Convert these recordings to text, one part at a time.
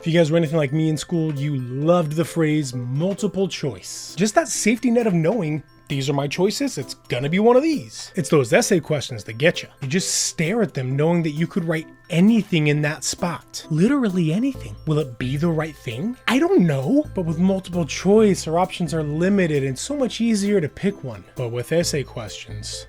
If you guys were anything like me in school, you loved the phrase multiple choice. Just that safety net of knowing these are my choices, it's gonna be one of these. It's those essay questions that get you. You just stare at them knowing that you could write anything in that spot. Literally anything. Will it be the right thing? I don't know. But with multiple choice, our options are limited and so much easier to pick one. But with essay questions,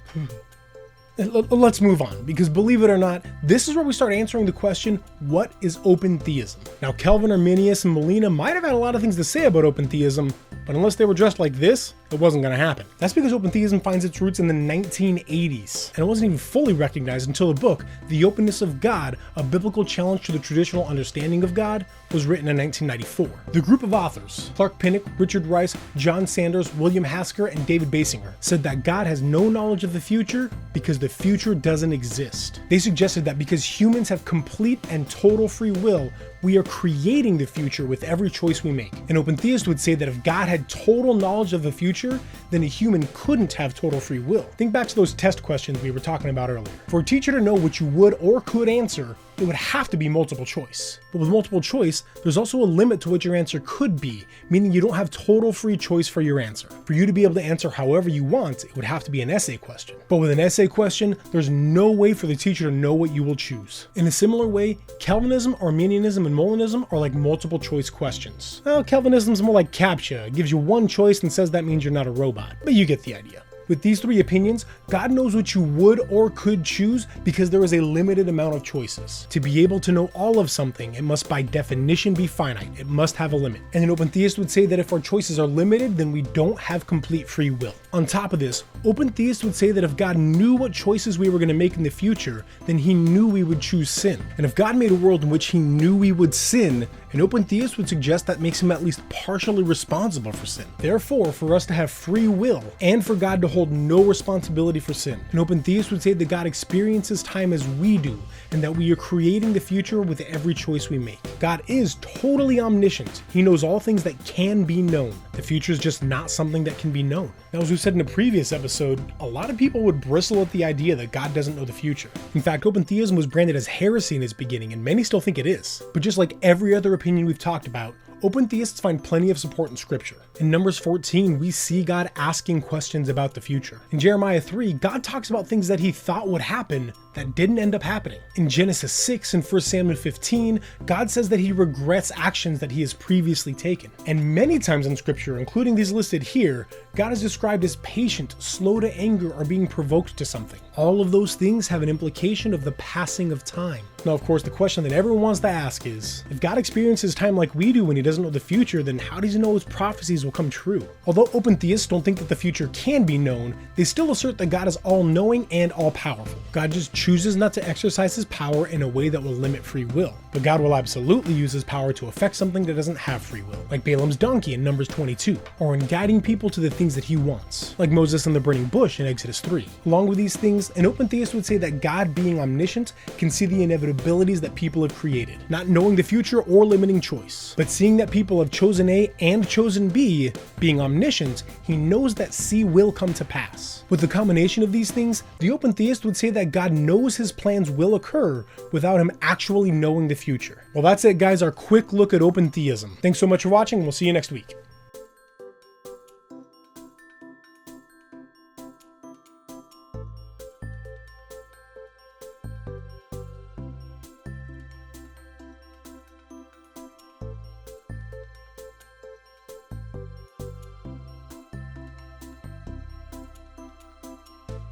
let's move on, because believe it or not, this is where we start answering the question, what is open theism? Now, Calvin, Arminius, and Molina might have had a lot of things to say about open theism, but unless they were dressed like this, it wasn't going to happen. That's because open theism finds its roots in the 1980s, and it wasn't even fully recognized until the book, The Openness of God, A Biblical Challenge to the Traditional Understanding of God, was written in 1994. The group of authors, Clark Pinnock, Richard Rice, John Sanders, William Hasker, and David Basinger, said that God has no knowledge of the future because the future doesn't exist. They suggested that because humans have complete and total free will, we are creating the future with every choice we make. An open theist would say that if God had total knowledge of the future, then a human couldn't have total free will. Think back to those test questions we were talking about earlier. For a teacher to know what you would or could answer, it would have to be multiple choice. But with multiple choice, there's also a limit to what your answer could be, meaning you don't have total free choice for your answer. For you to be able to answer however you want, it would have to be an essay question. But with an essay question, there's no way for the teacher to know what you will choose. In a similar way, Calvinism, Arminianism, and Molinism are like multiple choice questions. Well, Calvinism is more like CAPTCHA. It gives you one choice and says that means you're not a robot. But you get the idea. With these three opinions, God knows what you would or could choose because there is a limited amount of choices. To be able to know all of something, it must by definition be finite. It must have a limit. And an open theist would say that if our choices are limited, then we don't have complete free will. On top of this, open theists would say that if God knew what choices we were going to make in the future, then he knew we would choose sin. And if God made a world in which he knew we would sin, an open theist would suggest that makes him at least partially responsible for sin. Therefore, for us to have free will and for God to hold no responsibility for sin, an open theist would say that God experiences time as we do and that we are creating the future with every choice we make. God is totally omniscient. He knows all things that can be known. The future is just not something that can be known. Now, as we said in a previous episode, a lot of people would bristle at the idea that God doesn't know the future. In fact, open theism was branded as heresy in its beginning, and many still think it is. But just like every other opinion we've talked about, open theists find plenty of support in scripture. In Numbers 14, we see God asking questions about the future. In Jeremiah 3, God talks about things that he thought would happen that didn't end up happening. In Genesis 6 and 1 Samuel 15, God says that he regrets actions that he has previously taken. And many times in scripture, including these listed here, God is described as patient, slow to anger, or being provoked to something. All of those things have an implication of the passing of time. Now, of course, the question that everyone wants to ask is, if God experiences time like we do when he doesn't know the future, then how does he know his prophecies will come true? Although open theists don't think that the future can be known, they still assert that God is all-knowing and all-powerful. God just chooses not to exercise his power in a way that will limit free will. But God will absolutely use his power to affect something that doesn't have free will, like Balaam's donkey in Numbers 22, or in guiding people to the things that he wants, like Moses and the burning bush in Exodus 3. Along with these things, an open theist would say that God, being omniscient, can see the inevitabilities that people have created, not knowing the future or limiting choice. But seeing that people have chosen A and chosen B, being omniscient, he knows that C will come to pass. With the combination of these things, the open theist would say that God knows his plans will occur without him actually knowing the future. Well, that's it, guys, our quick look at open theism. Thanks so much for watching, and we'll see you next week.